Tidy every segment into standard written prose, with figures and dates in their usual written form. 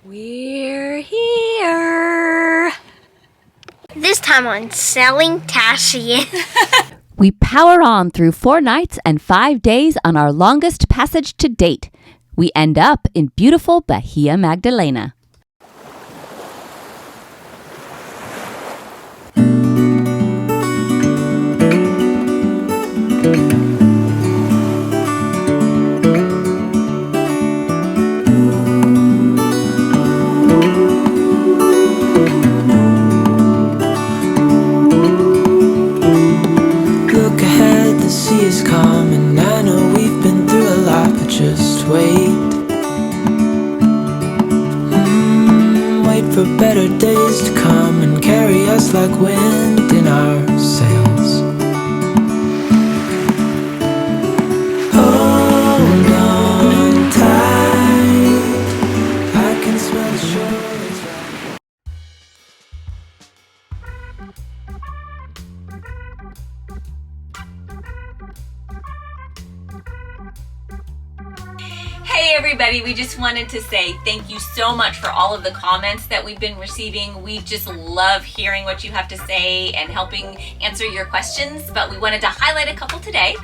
We're here. This time on Selling Tashi. We power on through 4 nights and 5 days on our longest passage to date. We end up in beautiful Bahia Magdalena. Look ahead, the sea is calm, and I know we've been through a lot, but just wait. Wait for better days to come and carry us like wind in our sails. Hold on tight, I can smell the shore. It's right. Hey everybody, we just wanted to say thank you so much for all of the comments that we've been receiving. We just love hearing what you have to say and helping answer your questions, but we wanted to highlight a couple today.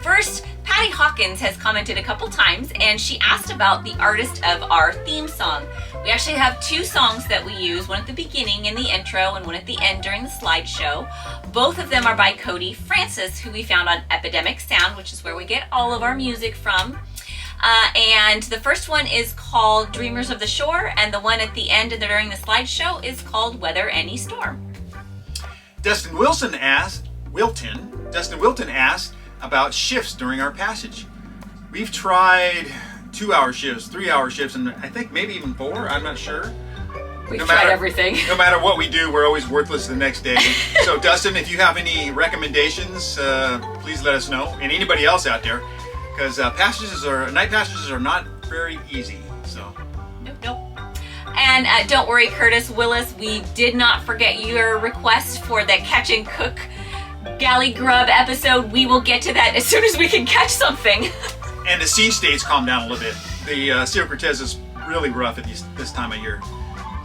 First, Patty Hawkins has commented a couple times and she asked about the artist of our theme song. We actually have 2 songs that we use, one at the beginning in the intro and one at the end during the slideshow. Both of them are by Cody Francis, who we found on Epidemic Sound, which is where we get all of our music from. And the first one is called Dreamers of the Shore, and the one at the end and during the slideshow is called Weather Any Storm. Dustin Wilton asked about shifts during our passage. We've tried 2-hour shifts, 3-hour shifts, and I think maybe even 4, I'm not sure. We've tried everything. No matter what we do, we're always worthless the next day. So Dustin, if you have any recommendations, please let us know, and anybody else out there, because night passages are not very easy. So. Nope. And don't worry, Curtis Willis, we did not forget your request for the Catch and Cook Galley Grub episode. We will get to that as soon as we can catch something. And the sea states calm down a little bit. The Sierra Cortez is really rough at this time of year.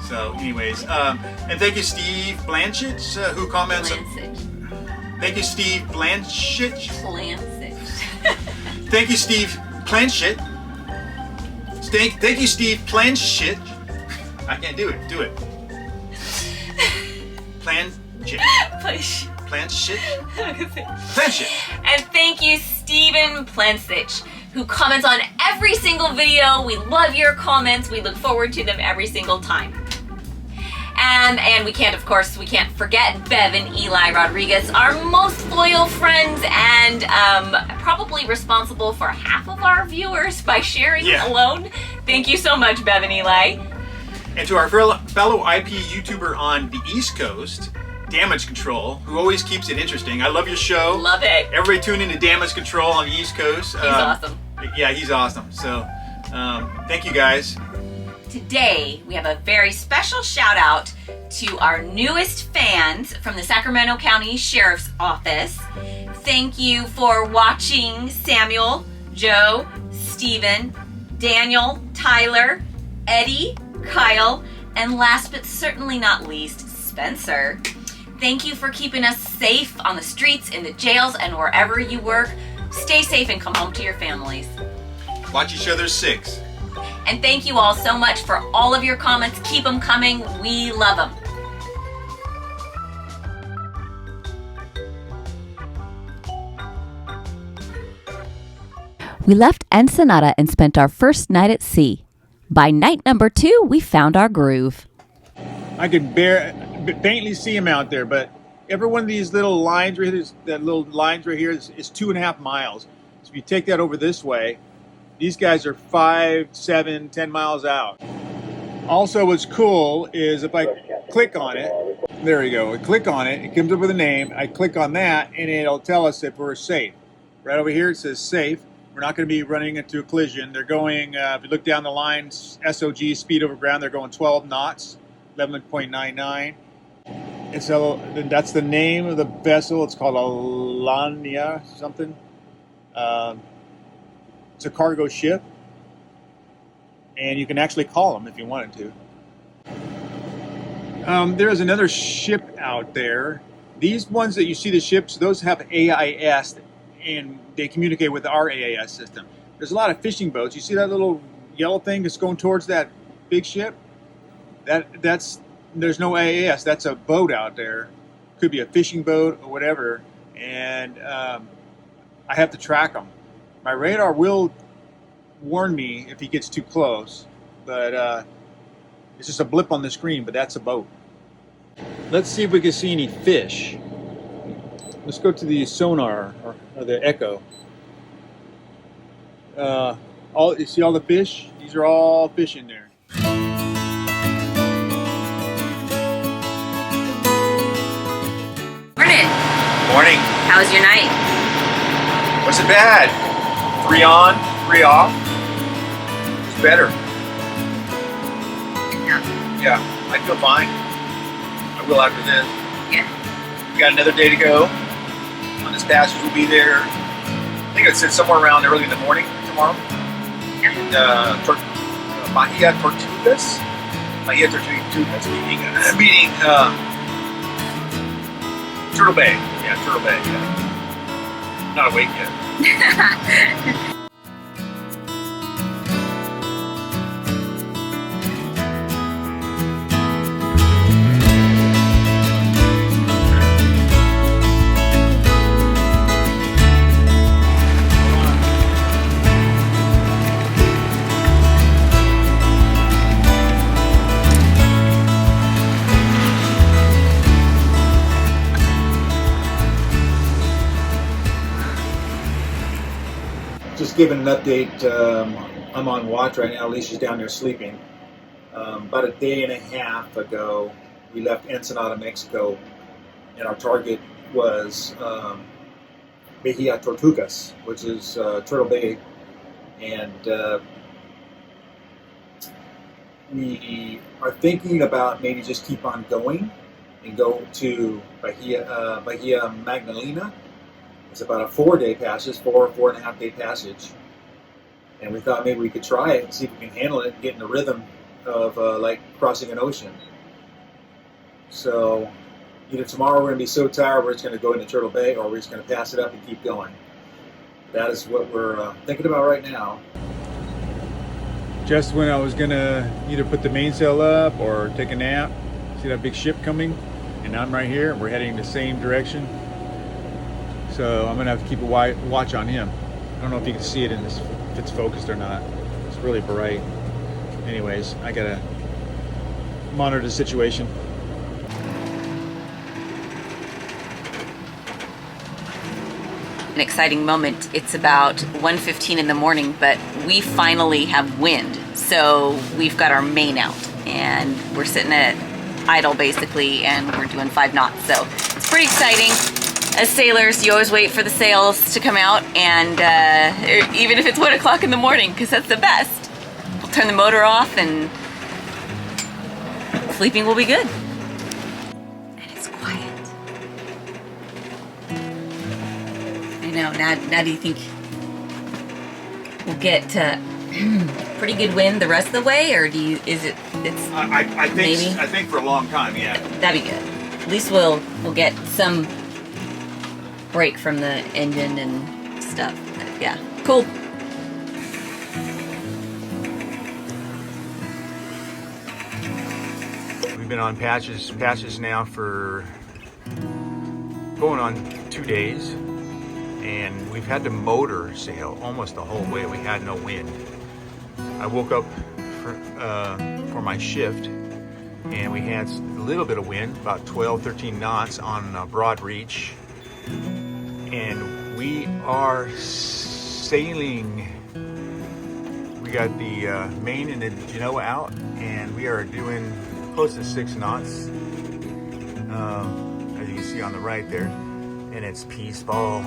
So anyways, and thank you Steve Blanchett, who comments. Thank you Steve Blanchett. Thank you Steve Blanchett. Thank you Steve Blanchett. I can't do it. Do it. Blanchett. And thank you Stephen Plansich, who comments on every single video. We love your comments. We look forward to them every single time. And we can't forget Bev and Eli Rodriguez, our most loyal friends and probably responsible for half of our viewers by sharing alone. Thank you so much, Bev and Eli. And to our fellow IP YouTuber on the East Coast, Damage Control, who always keeps it interesting. I love your show. Love it. Everybody tune in to Damage Control on the East Coast. He's awesome. Yeah, he's awesome. So, thank you guys. Today, we have a very special shout out to our newest fans from the Sacramento County Sheriff's Office. Thank you for watching Samuel, Joe, Steven, Daniel, Tyler, Eddie, Kyle, and last but certainly not least, Spencer. Thank you for keeping us safe on the streets, in the jails, and wherever you work. Stay safe and come home to your families. Watch each other's 6. And thank you all so much for all of your comments. Keep them coming. We love them. We left Ensenada and spent our first night at sea. By night number 2, we found our groove. I could faintly see him out there, but every one of these little lines right here, that little lines right here is 2.5 miles. So if you take that over this way, these guys are 5, 7, 10 miles out. Also, what's cool is if I click on it, there you go. I click on it, it comes up with a name. I click on that, and it'll tell us if we're safe. Right over here, it says safe. We're not going to be running into a collision. They're going, if you look down the lines, SOG, speed over ground, they're going 12 knots, 11.99. And so that's the name of the vessel. It's called Alania something. It's a cargo ship. and you can actually call them if you wanted to. There's another ship out there. These ones that you see, the ships, those have AIS, and they communicate with our AIS system. There's a lot of fishing boats. You see that little yellow thing that's going towards that big ship? There's no AIS. That's a boat out there. Could be a fishing boat or whatever, and I have to track them. My radar will warn me if he gets too close, but it's just a blip on the screen, but that's a boat. Let's see if we can see any fish. Let's go to the sonar or the echo. You see all the fish? These are all fish in there. Morning. Morning. How was your night? Wasn't bad. 3 on, 3 off. It's better. Yeah, I feel fine. I will after this. Yeah. We got another day to go. On this passage, we'll be there. I think it said somewhere around early in the morning tomorrow. Yeah. And Bahia Tortugas. Bahia Tortugas meaning Turtle Bay. Yeah, Turtle Bay. Yeah. Not awake yet. Just giving an update. I'm on watch right now. Alicia's down there sleeping. About a day and a half ago, we left Ensenada, Mexico, and our target was Bahia Tortugas, which is Turtle Bay, and we are thinking about maybe just keep on going and go to Bahia Magdalena. It's about a 4-day passage, 4.5 day passage. And we thought maybe we could try it and see if we can handle it and get in the rhythm of like crossing an ocean. So either tomorrow we're going to be so tired we're just going to go into Turtle Bay, or we're just going to pass it up and keep going. That is what we're thinking about right now. Just when I was going to either put the mainsail up or take a nap, see that big ship coming? And I'm right here. We're heading the same direction. So I'm going to have to keep a watch on him. I don't know if you can see it in this, if it's focused or not. It's really bright. Anyways, I got to monitor the situation. An exciting moment. It's about 1:15 in the morning, but we finally have wind. So we've got our main out and we're sitting at idle basically, and we're doing 5 knots. So it's pretty exciting. As sailors, you always wait for the sails to come out, and even if it's 1 o'clock in the morning, because that's the best. We'll turn the motor off and sleeping will be good. And it's quiet. I know. Now do you think we'll get pretty good wind the rest of the way, or I think for a long time, yeah. That'd be good. At least we'll get some break from the engine and stuff. Yeah, cool. We've been on patches now for going on 2 days, and we've had to motor sail almost the whole way. We had no wind. I woke up for my shift, and we had a little bit of wind, about 12-13 knots on Broad Reach. And we are sailing. We got the main and the Genoa out, and we are doing close to 6 knots, as you can see on the right there, and it's peaceful.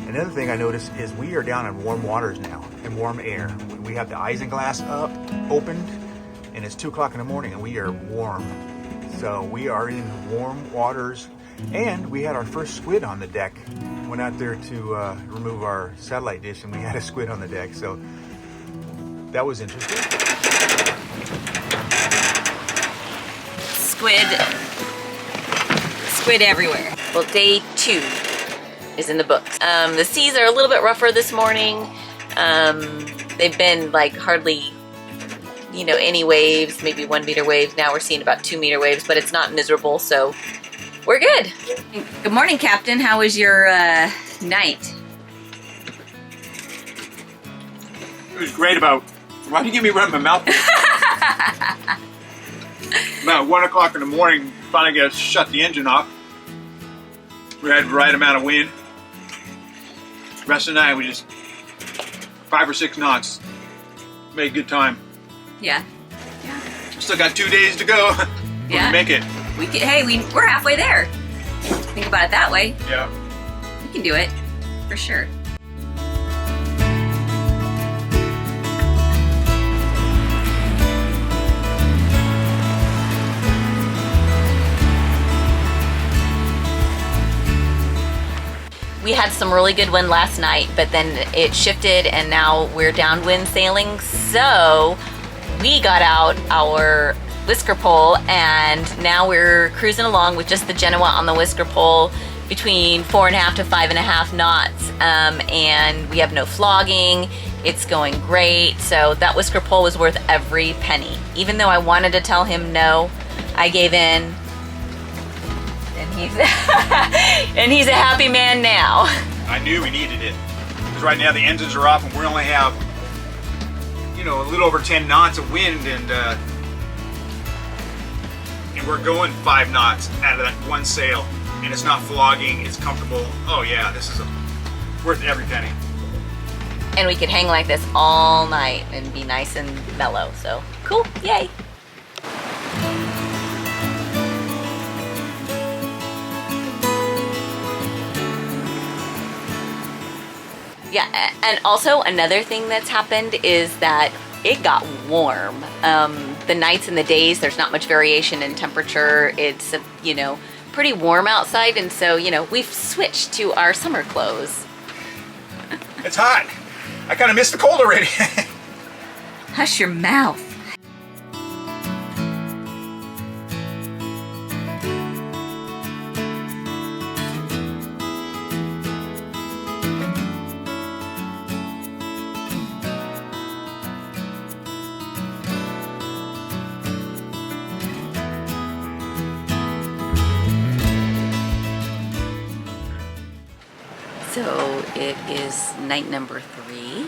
Another thing I noticed is we are down in warm waters now, in warm air. We have the isinglass opened, and it's 2 o'clock in the morning, and we are warm. So we are in warm waters, and we had our first squid on the deck. Went out there to remove our satellite dish, and we had a squid on the deck, so that was interesting. Squid everywhere. Well, day 2 is in the books. The seas are a little bit rougher this morning. They've been like hardly, any waves, maybe 1 meter waves. Now we're seeing about 2 meter waves, but it's not miserable, so we're good. Good morning, Captain. How was your night? It was great. Why do you give me running my mouth? About 1 o'clock in the morning, finally got to shut the engine off. We had the right amount of wind. The rest of the night we just 5 or 6 knots. Made good time. Yeah. Still got 2 days to go. We Yeah. can make it. We're halfway there. Think about it that way. Yeah. We can do it, for sure. We had some really good wind last night, but then it shifted and now we're downwind sailing. So we got out our whisker pole and now we're cruising along with just the Genoa on the whisker pole between 4.5 to 5.5 knots. And we have no flogging. It's going great. So that whisker pole was worth every penny. Even though I wanted to tell him no, I gave in. And he's a happy man now. I knew we needed it. Because right now the engines are off and we only have, a little over 10 knots of wind and we're going 5 knots out of that one sail. And it's not flogging, it's comfortable. Oh yeah, this is worth every penny. And we could hang like this all night and be nice and mellow. So cool, yay. Yeah, and also another thing that's happened is that it got warm. The nights and the days, there's not much variation in temperature. It's, pretty warm outside, and so, we've switched to our summer clothes. It's hot. I kind of missed the cold already. Hush your mouth. So it is night number 3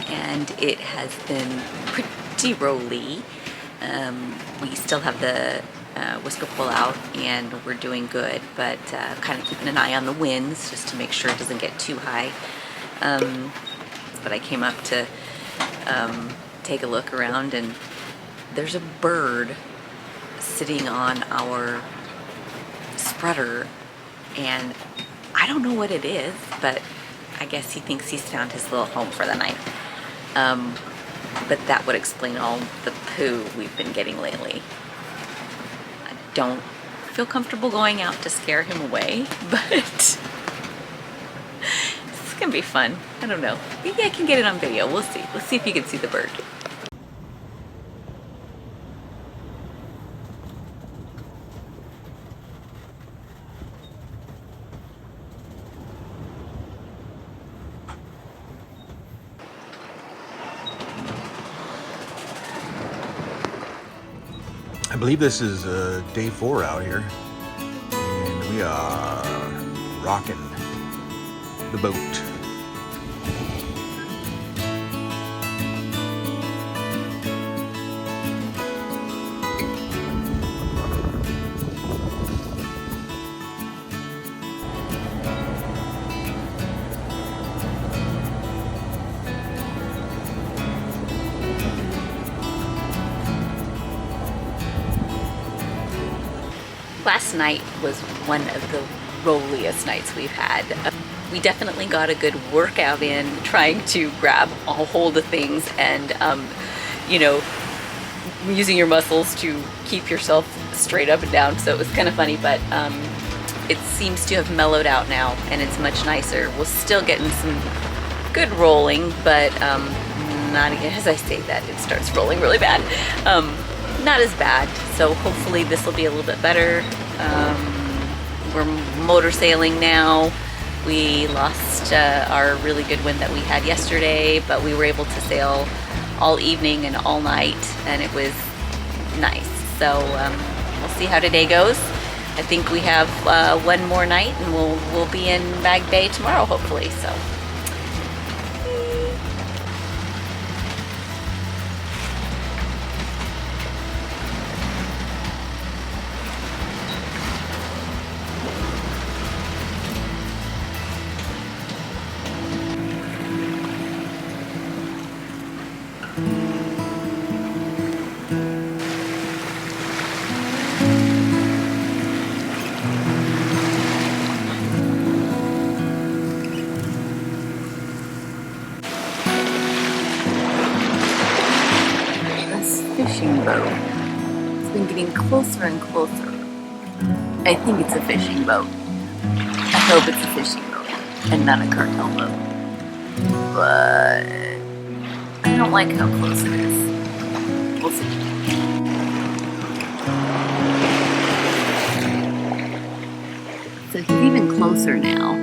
and it has been pretty rolly. We still have the whisker pole out and we're doing good, but kind of keeping an eye on the winds just to make sure it doesn't get too high. But I came up to take a look around and there's a bird sitting on our spreader and I don't know what it is, but I guess he thinks he's found his little home for the night. But that would explain all the poo we've been getting lately. I don't feel comfortable going out to scare him away, but it's gonna be fun. I don't know. Maybe I can get it on video. We'll see. Let's see if you can see the bird. I believe this is day 4 out here, and we are rocking the boat. Last night was one of the rolliest nights we've had. We definitely got a good workout in trying to grab a hold of things and, using your muscles to keep yourself straight up and down. So it was kind of funny, but it seems to have mellowed out now and it's much nicer. We're still getting some good rolling, but not, as I say that, it starts rolling really bad. Not as bad. So hopefully this will be a little bit better. We're motor sailing now. We lost our really good wind that we had yesterday, but we were able to sail all evening and all night, and it was nice. So we'll see how today goes. I think we have one more night, and we'll be in Mag Bay tomorrow, hopefully. So. Fishing boat. It's been getting closer and closer. I think it's a fishing boat. I hope it's a fishing boat and not a cartel boat. But I don't like how close it is. We'll see. So he's even closer now.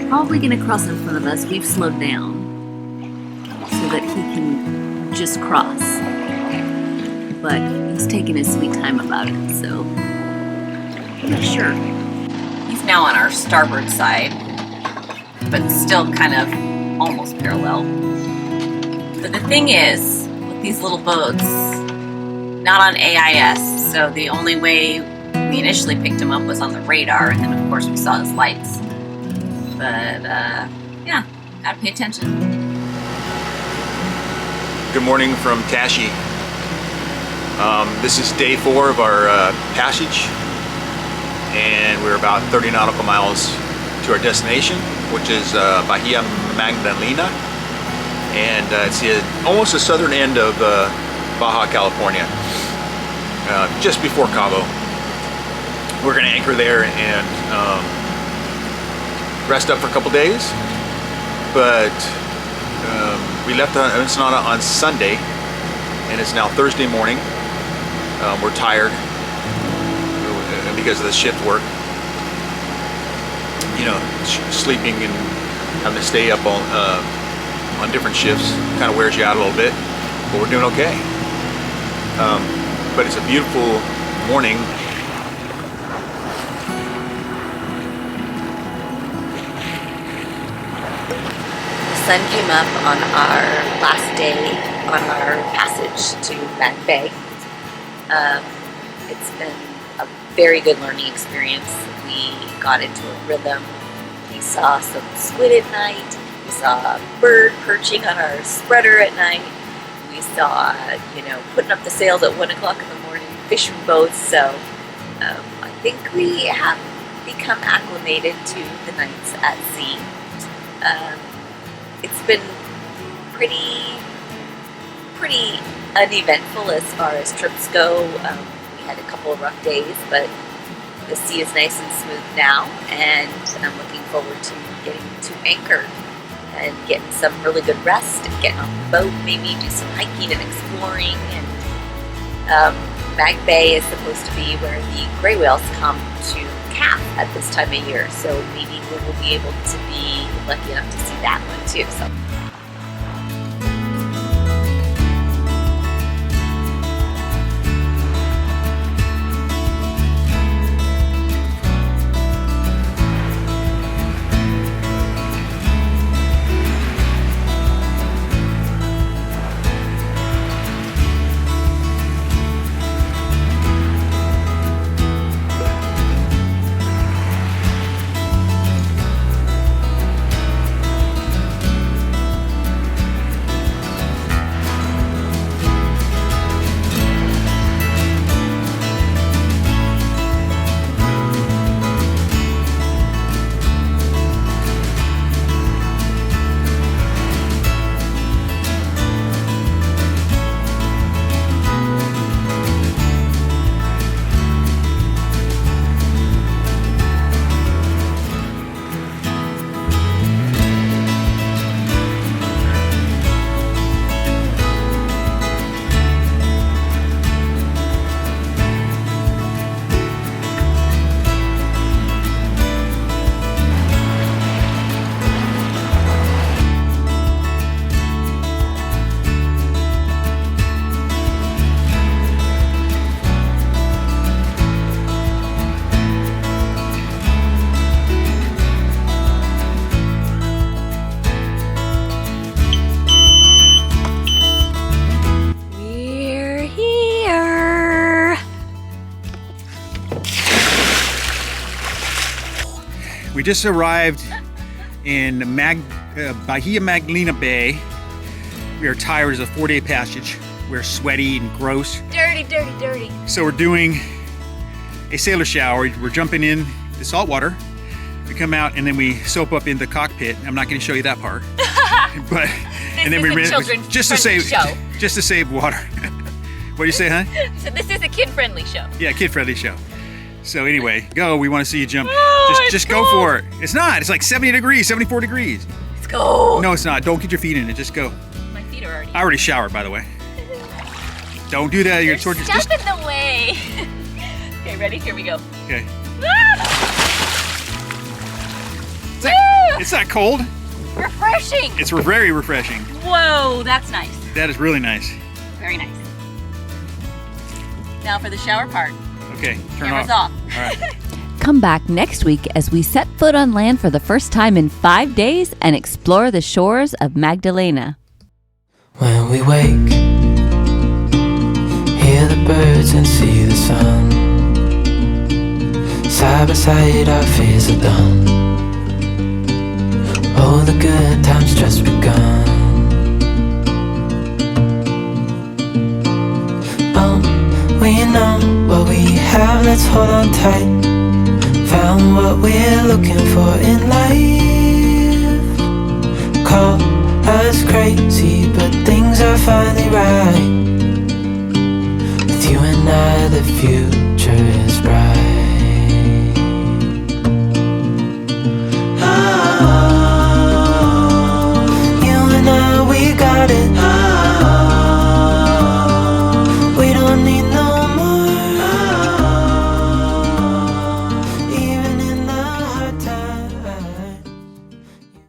Probably gonna cross in front of us. We've slowed down so that he can just cross. But he's taking his sweet time about it, so I'm not sure. He's now on our starboard side, but still kind of almost parallel. But the thing is, with these little boats, not on AIS, so the only way we initially picked him up was on the radar, and then of course we saw his lights. But yeah, gotta pay attention. Good morning from Tashi. This is day 4 of our passage, and we're about 30 nautical miles to our destination, which is Bahia Magdalena, and it's almost the southern end of Baja California, just before Cabo. We're going to anchor there and rest up for a couple days, but we left Ensenada on Sunday, and it's now Thursday morning. We're tired because of the shift work. You know, sleeping and having to stay up on different shifts kind of wears you out a little bit, but we're doing okay. But it's a beautiful morning. The sun came up on our last day on our passage to Mag Bay. It's been a very good learning experience. We got into a rhythm. We saw some squid at night. We saw a bird perching on our spreader at night. We saw, putting up the sails at 1 o'clock in the morning, fishing boats. So I think we have become acclimated to the nights at sea. It's been pretty uneventful as far as trips go. We had a couple of rough days, but the sea is nice and smooth now, and I'm looking forward to getting to anchor and getting some really good rest and getting off the boat, maybe do some hiking and exploring. And Mag Bay is supposed to be where the gray whales come to calf at this time of year, so maybe we will be able to be lucky enough to see that one too. So. We just arrived in Bahia Magdalena Bay. We are tired. It's a 4-day passage. We're sweaty and gross. Dirty, dirty, dirty. So we're doing a sailor shower. We're jumping in the salt water. We come out and then we soap up in the cockpit. I'm not going to show you that part. But and then we just to save water. What do you say, huh? So this is a kid-friendly show. Yeah, kid-friendly show. So anyway, go. We want to see you jump. Oh, just go for it. It's not. It's like 70 degrees, 74 degrees. Let's go. No, it's not. Don't get your feet in it. Just go. My feet are already. I already showered, by the way. Don't do that. You're Step just in the way. Okay, ready? Here we go. okay. Ah! It's not cold. Refreshing. It's very refreshing. Whoa, that's nice. That is really nice. Very nice. Now for the shower part. Okay, turn Camera's off. off. All right. Come back next week as we set foot on land for the first time in 5 days and explore the shores of Magdalena. When we wake, hear the birds and see the sun. Side by side our fears are done. All the good times just begun. We know what we have, let's hold on tight. Found what we're looking for in life. Call us crazy, but things are finally right. With you and I, the future